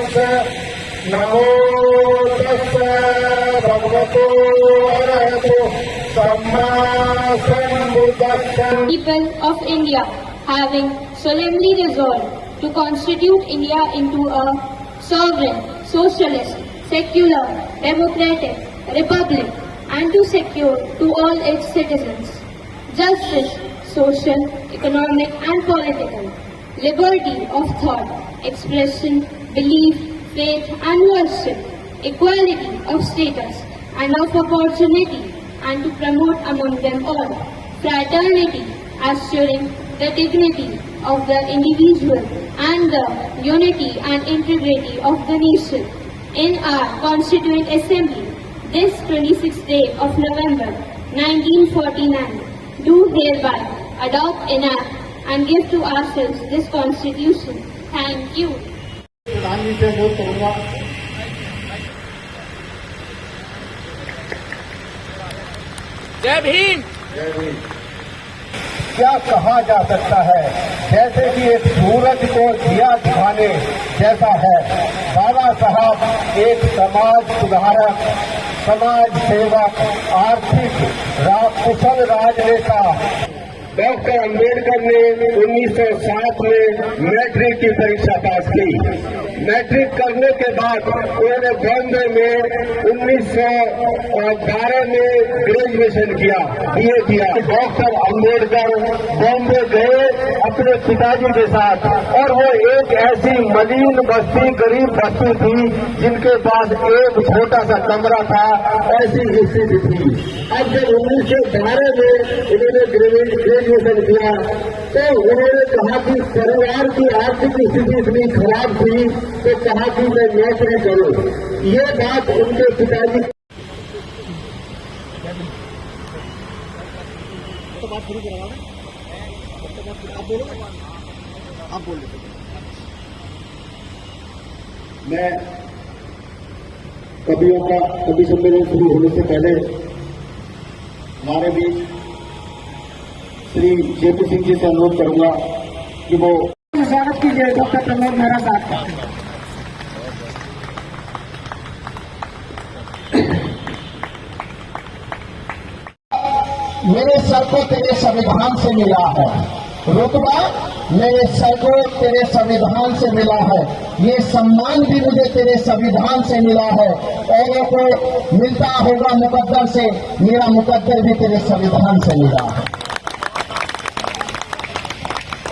नमो तस्सै भगवतो अरहतो सम्मा सम्बुद्धस्सै. People of India, having solemnly resolved to constitute India into a sovereign, socialist, secular, democratic republic, and to secure to all its citizens justice, social, economic and political, liberty of thought, expression, belief, faith and worship, equality of status and of opportunity, and to promote among them all fraternity, assuring the dignity of the individual and the unity and integrity of the nation. In our Constituent Assembly, this 26th day of November 1949, do hereby adopt, enact and give to ourselves this Constitution. Thank you. जय भीम. जय भीम. क्या कहा जा सकता है, जैसे कि एक सूरज को दिया दिखाने जैसा है. बाबा साहब एक समाज सुधारक, समाज सेवक, आर्थिक कुशल राजनेता. डॉक्टर अम्बेडकर ने 1907 में मैट्रिक की परीक्षा पास की. मैट्रिक करने के बाद उन्होंने बॉम्बे में 1912 में ग्रेजुएशन किया, बीए किया. डॉक्टर अम्बेडकर बॉम्बे गए अपने पिताजी के साथ, और वो एक ऐसी मलिन बस्ती, गरीब बस्ती थी जिनके पास एक छोटा सा कमरा था. ऐसी स्थिति थी. अब जब 1912 में उन्होंने ग्रेजुएशन किया तो उन्होंने कहा कि परिवार की आर्थिक स्थिति इतनी खराब थी तो कहा कि मैं नौकरी करूं. ये बात उनके पिताजी तो बात शुरू करा आप बोल रहे. मैं कवि सम्मेलन शुरू होने से पहले हमारे बीच श्री जेपी सिंह जी से अनुरोध करूंगा कि वो स्वागत कीजिए. डॉक्टर प्रमोद मेहरा साहब का. मेरे सर को तेरे संविधान से मिला है रुतबा, मेरे सर को तेरे संविधान से मिला है. ये सम्मान भी मुझे तेरे संविधान से मिला है. औरों को मिलता होगा मुकद्दर से, मेरा मुकद्दर भी तेरे संविधान से मिला है.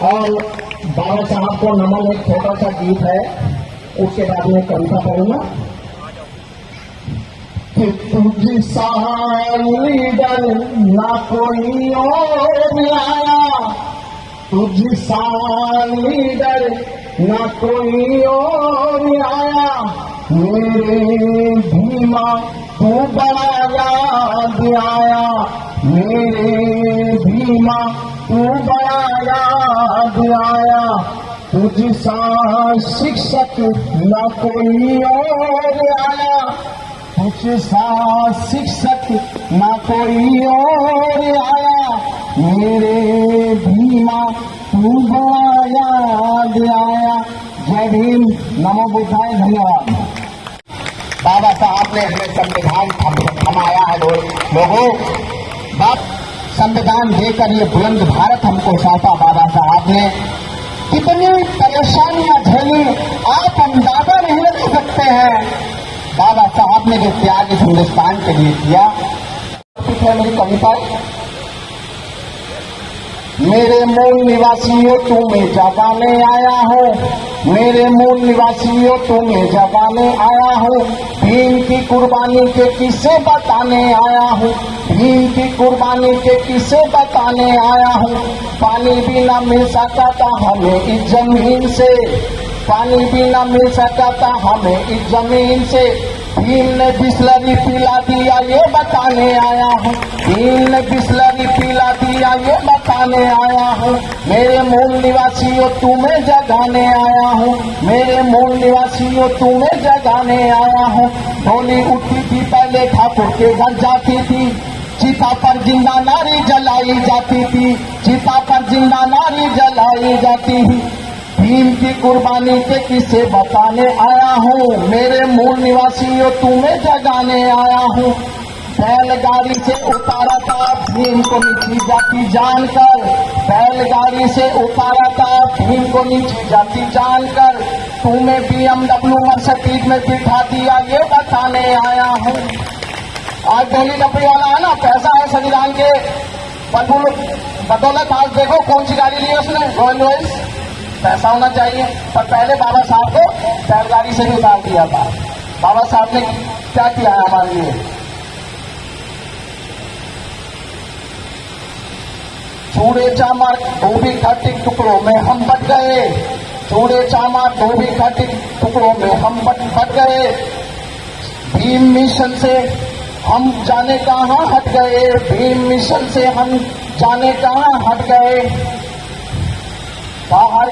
और बाबा साहब को नमन एक छोटा सा गीत है, उसके बाद में कविता पढ़ूंगा. कि तुझ सा लीडर ना कोई और आया, तुझ सा लीडर ना कोई और आया. मेरे भीमा तू बड़ा याद आया, मेरे भीमा तू बड़ा याद आया. तुझ सा शिक्षक न कोई और आया, तुझ सा शिक्षक न कोई और आया. मेरे भीमा तू बड़ा याद आया. जय भीम. नमो बुद्धाय. धन्यवाद. बाबा साहब ने हमें संविधान थमाया है लोगों. बाप संविधान देकर ये बुलंद भारत हमको सौंपा बाबा साहब ने. कितनी परेशानियां झेली आप अंदाजा नहीं लगा सकते हैं. बाबा साहब ने जो त्याग इस हिंदुस्तान के लिए किया. मेरी कविता. मेरे मूल निवासियों तुम्हें जगाने आया हूँ, मेरे मूल निवासियों तुम्हें जगाने आया हूँ. भीम की कुर्बानी के किस्से बताने आया हूँ, भीम की कुर्बानी के किस्से बताने आया हूँ. पानी भी न मिल सका था हमें इस जमीन से, पानी भी न मिल सका था हमें इस जमीन से. भीम ने बिस्लरी पिला दिया ये बताने आया हूँ, भीम ने बिस्लरी पिला दिया ये बताने आया हूँ. मेरे मूल निवासियों तुम्हें जगाने आया हूँ, मेरे मूल निवासियों तुम्हें जगाने आया हूँ. डोली उठती थी पहले ठाकुर के घर जाती थी, चिता पर जिंदा नारी जलाई जाती थी, चिता पर जिंदा नारी जलाई जाती थी. भीम की कुर्बानी के किस्से बताने आया हूँ, मेरे मूल निवासियों तुम्हें जगाने आया हूँ। बैलगाड़ी से उतारा था भीम को नीची जाति जानकर, बैलगाड़ी से उतारा था भीम को नीची जाति जानकर, तुम्हें BMW मर्सिडीज में बिठा दिया ये बताने आया हूँ। आज डोली डपड़ी वाला है ना, पैसा है संविधान के बदौलत आज देखो कौन सी गाड़ी ली है उसने, रॉयल रॉयल्स। पैसा होना चाहिए, पर पहले बाबा साहब को बैलगाड़ी से भी उतार दिया था। बाबा साहब ने क्या किया है हमारे लिए? चूड़े चामार धोबी घाटी टुकड़ों में हम बट गए, चूड़े चामार धोबी घाटी टुकड़ों में हम बट गए। भीम मिशन से हम जाने कहाँ हट गए, भीम मिशन से हम जाने कहाँ हट गए। बाहर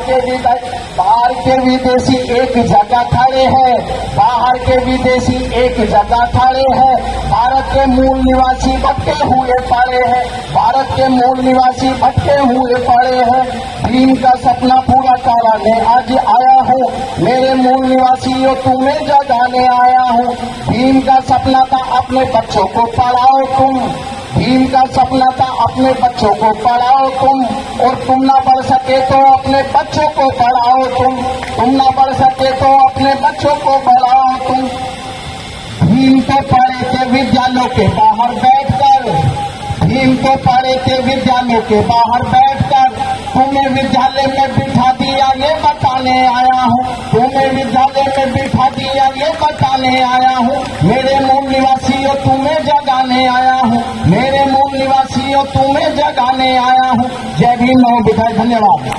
के विदेशी एक जगह खड़े हैं, बाहर के विदेशी एक जगह खड़े हैं। भारत के मूल निवासी भटके हुए पड़े हैं, भारत के मूल निवासी भटके हुए पड़े हैं। भीम का सपना पूरा कराने आज आया हूँ, मेरे मूल निवासियों तुम्हें जगाने आया हूँ। भीम का सपना था अपने बच्चों को पढ़ाओ तुम, भीम का सपना था अपने बच्चों को पढ़ाओ तुम, और तुम ना बढ़ सके तो अपने बच्चों को पढ़ाओ तुम ना बढ़ सके तो अपने बच्चों को पढ़ाओ तुम। भीम को पढ़े थे विद्यालयों के बाहर बैठकर, भीम को पढ़े थे विद्यालयों के बाहर बैठकर, तुम्हें विद्यालय में बिठा दिया ये बताने आया हूँ, तुम्हें विद्यालय में बिठा दिया ये बताने आया हूँ। मेरे मूल निवासियों तुम्हें जगाने आया हूँ, मेरे मूल निवासियों तुम्हें जगाने आया हूँ। जय भीम, नमो बुद्धाय, धन्यवाद।